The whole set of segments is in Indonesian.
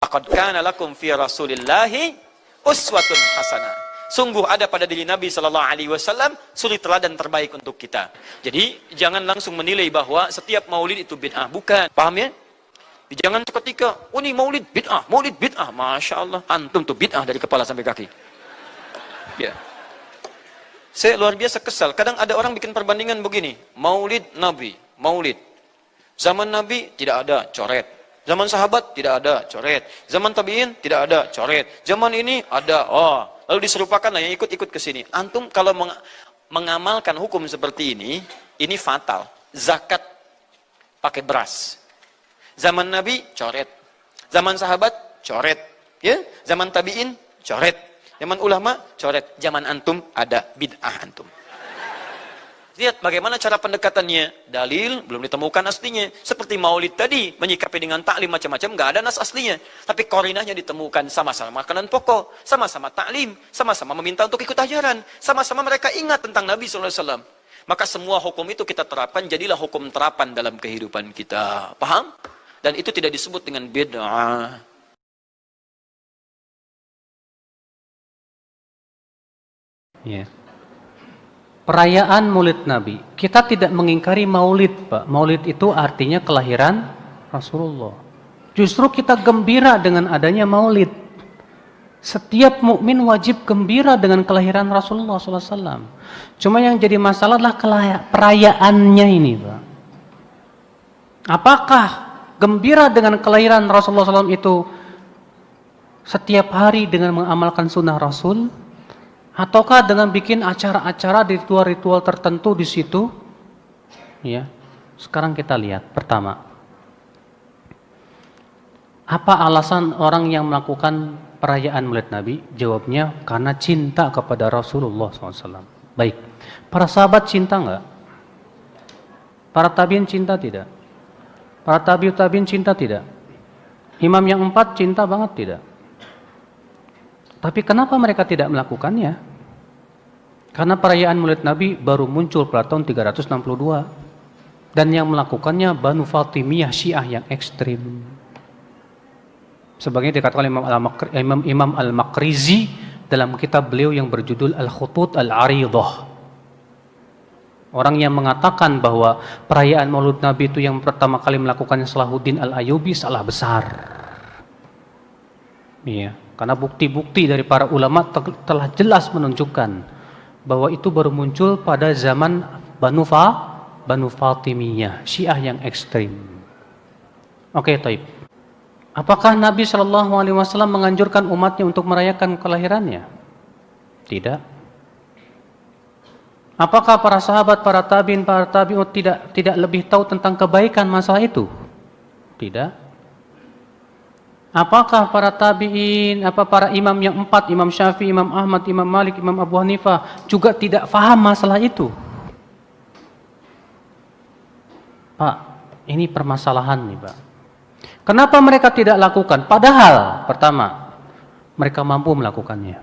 Laqad kana lakum fi Rasulillahi uswatun hasanah. Sungguh ada pada diri Nabi sallallahu alaihi wasallam suri teladan terbaik untuk kita. Jadi jangan langsung menilai bahwa setiap maulid itu bid'ah, bukan. Paham ya? Jangan seketika, oh ini maulid bid'ah, Masya Allah. Antum tuh bid'ah dari kepala sampai kaki. Ya. Saya luar biasa kesal. Kadang ada orang bikin perbandingan begini. Maulid Nabi, maulid. Zaman Nabi tidak ada coret. Zaman sahabat tidak ada coret. Zaman tabi'in tidak ada coret. Zaman ini ada. Oh, lalu diserupakan lah yang ikut-ikut ke sini. Antum kalau mengamalkan hukum seperti ini fatal. Zakat pakai beras. Zaman Nabi coret. Zaman sahabat coret. Ya, zaman tabi'in coret. Zaman ulama coret. Zaman antum ada bid'ah antum. Lihat bagaimana cara pendekatannya. Dalil belum ditemukan aslinya. Seperti maulid tadi, menyikapi dengan taklim macam-macam, nggak ada nas aslinya. Tapi korinahnya ditemukan, sama-sama makanan pokok, sama-sama taklim, sama-sama meminta untuk ikut ajaran, sama-sama mereka ingat tentang Nabi SAW. Maka semua hukum itu kita terapkan, jadilah hukum terapan dalam kehidupan kita. Paham? Dan itu tidak disebut dengan bid'ah. Ya. Perayaan Maulid Nabi, kita tidak mengingkari Maulid, Pak. Maulid itu artinya kelahiran Rasulullah. Justru kita gembira dengan adanya Maulid. Setiap mukmin wajib gembira dengan kelahiran Rasulullah SAW. Cuma yang jadi masalah adalah perayaannya ini, Pak. Apakah gembira dengan kelahiran Rasulullah SAW itu setiap hari dengan mengamalkan sunnah Rasul? Ataukah dengan bikin acara-acara ritual-ritual tertentu di situ? Ya. Sekarang kita lihat pertama. Apa alasan orang yang melakukan perayaan Maulid Nabi? Jawabnya karena cinta kepada Rasulullah SAW. Baik. Para sahabat cinta enggak? Para tabiin cinta tidak? Para tabiin cinta tidak? Imam yang 4 cinta banget tidak? Tapi kenapa mereka tidak melakukannya? Karena perayaan Maulid Nabi baru muncul pada tahun 362. Dan yang melakukannya Banu Fatimiyah Syiah yang ekstrim. Sebagaimana dikatakan Imam Al-Maqrizi dalam kitab beliau yang berjudul Al-Khutut Al-Aridah. Orang yang mengatakan bahwa perayaan Maulid Nabi itu yang pertama kali melakukannya Salahuddin Al-Ayyubi salah besar. Iya. Karena bukti-bukti dari para ulama telah jelas menunjukkan bahwa itu baru muncul pada zaman Banu Fatimiyah, Syiah yang ekstrim. Oke, taib. Apakah Nabi Shallallahu Alaihi Wasallam menganjurkan umatnya untuk merayakan kelahirannya? Tidak. Apakah para sahabat, para tabi'ut tidak lebih tahu tentang kebaikan masalah itu? Tidak. Apakah para tabi'in, para imam yang 4, Imam Syafi'i, Imam Ahmad, Imam Malik, Imam Abu Hanifah juga tidak faham masalah itu? Pak, ini permasalahan nih, Pak. Kenapa mereka tidak lakukan? Padahal, pertama, mereka mampu melakukannya.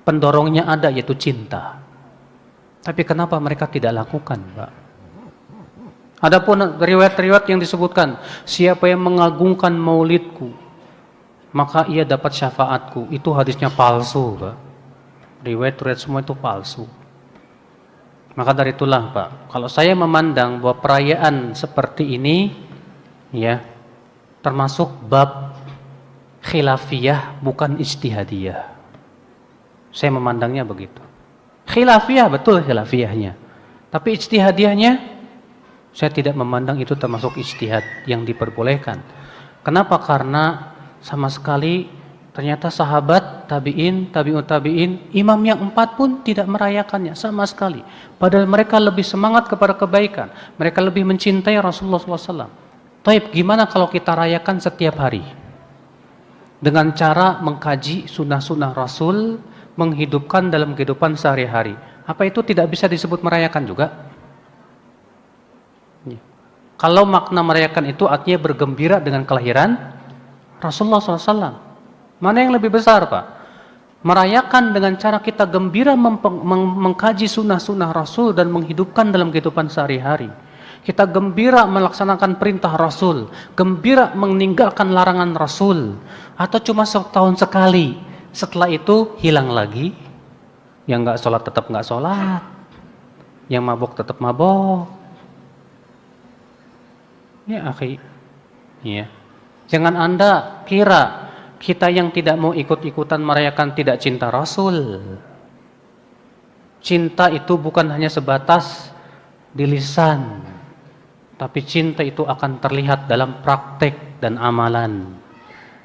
Pendorongnya ada, yaitu cinta. Tapi kenapa mereka tidak lakukan, Pak? Adapun riwayat-riwayat yang disebutkan, siapa yang mengagungkan maulidku, maka ia dapat syafaatku. Itu hadisnya palsu, Pak. Riwayat-riwayat semua itu palsu. Maka dari itulah, Pak, kalau saya memandang bahwa perayaan seperti ini, ya, termasuk bab khilafiyah, bukan ijtihadiyah. Saya memandangnya begitu. Khilafiyah, betul khilafiyahnya. Tapi ijtihadiyahnya, saya tidak memandang itu termasuk ijtihad yang diperbolehkan. Kenapa? Karena sama sekali ternyata sahabat, tabi'in, tabi'in, imam yang 4 pun tidak merayakannya sama sekali. Padahal mereka lebih semangat kepada kebaikan. Mereka lebih mencintai Rasulullah SAW. Taib, gimana kalau kita rayakan setiap hari? Dengan cara mengkaji sunnah-sunnah Rasul, menghidupkan dalam kehidupan sehari-hari. Apa itu tidak bisa disebut merayakan juga? Kalau makna merayakan itu artinya bergembira dengan kelahiran Rasulullah SAW. Mana yang lebih besar, Pak? Merayakan dengan cara kita gembira mengkaji sunnah-sunnah Rasul dan menghidupkan dalam kehidupan sehari-hari. kita gembira melaksanakan perintah Rasul, gembira meninggalkan larangan Rasul, atau cuma setahun sekali, setelah itu hilang lagi, yang nggak sholat tetap nggak sholat, yang mabok tetap mabok. Ya akhi, ya. Jangan Anda kira kita yang tidak mau ikut-ikutan merayakan tidak cinta Rasul. Cinta itu bukan hanya sebatas di lisan, tapi cinta itu akan terlihat dalam praktek dan amalan.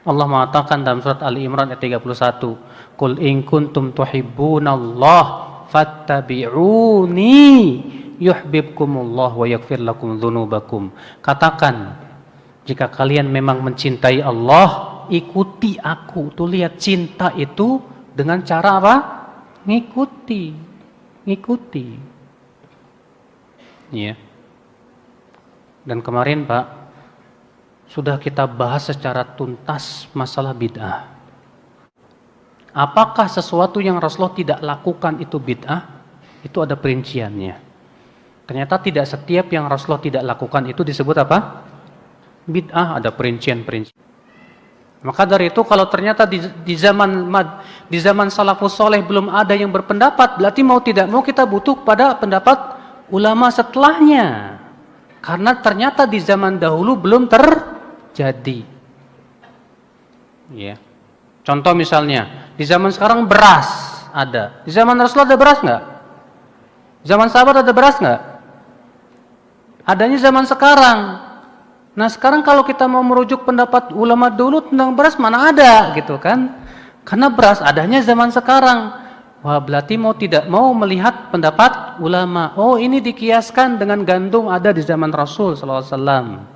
Allah mengatakan dalam surat Ali Imran ayat 31, "Qul in kuntum tuhibbunallah fattabi'uni yuhibbukumullah wa yaghfir lakum dzunubakum." Katakan, jika kalian memang mencintai Allah, ikuti aku. Tuh lihat, cinta itu dengan cara apa? Ngikuti. Ya. Dan kemarin Pak, sudah kita bahas secara tuntas masalah bid'ah. Apakah sesuatu yang Rasulullah tidak lakukan itu bid'ah? Itu ada perinciannya. Ternyata tidak setiap yang Rasulullah tidak lakukan itu disebut apa? Bid'ah, ada perincian-perincian. Maka dari itu kalau ternyata di zaman salafus soleh belum ada yang berpendapat, berarti mau tidak mau kita butuh pada pendapat ulama setelahnya. Karena ternyata di zaman dahulu belum terjadi. Ya. Contoh misalnya, di zaman sekarang beras ada. Di zaman Rasulullah ada beras nggak? Zaman sahabat ada beras nggak? Adanya zaman sekarang. Nah sekarang kalau kita mau merujuk pendapat ulama dulu tentang beras, mana ada gitu kan? Karena beras adanya zaman sekarang. Wah, berarti mau tidak mau melihat pendapat ulama. Oh, ini dikiaskan dengan gandum ada di zaman Rasul SAW.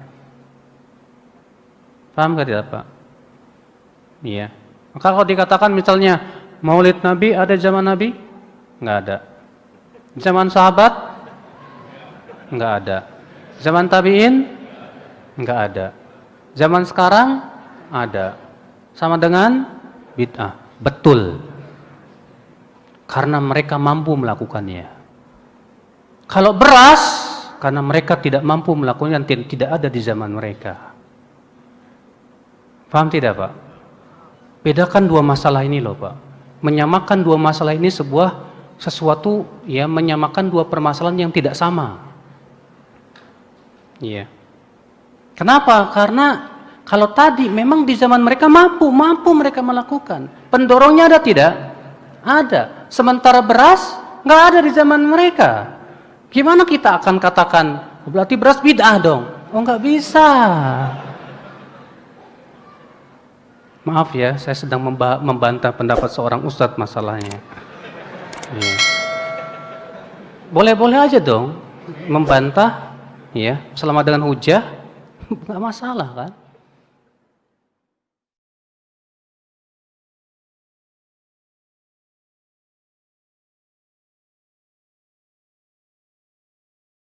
Paham gak tidak Pak? Iya. Maka kalau dikatakan misalnya Maulid Nabi ada zaman Nabi? Nggak ada. Zaman sahabat? Nggak ada. Zaman tabi'in? Nggak ada. Zaman sekarang? Ada. Sama dengan bid'ah. Betul. Karena mereka mampu melakukannya. Kalau beras, karena mereka tidak mampu melakukannya dan tidak ada di zaman mereka. Paham tidak Pak? Bedakan dua masalah ini loh Pak. Menyamakan dua masalah ini sesuatu ya, menyamakan dua permasalahan yang tidak sama. Iya. Kenapa? Karena kalau tadi memang di zaman mereka mampu mereka melakukan. Pendorongnya ada tidak? Ada. Sementara beras nggak ada di zaman mereka. Gimana kita akan katakan berarti beras bid'ah dong? Oh nggak bisa. Maaf ya, saya sedang membantah pendapat seorang ustadz masalahnya. Ya. Boleh-boleh aja dong membantah, ya, selama dengan hujah, nggak masalah kan?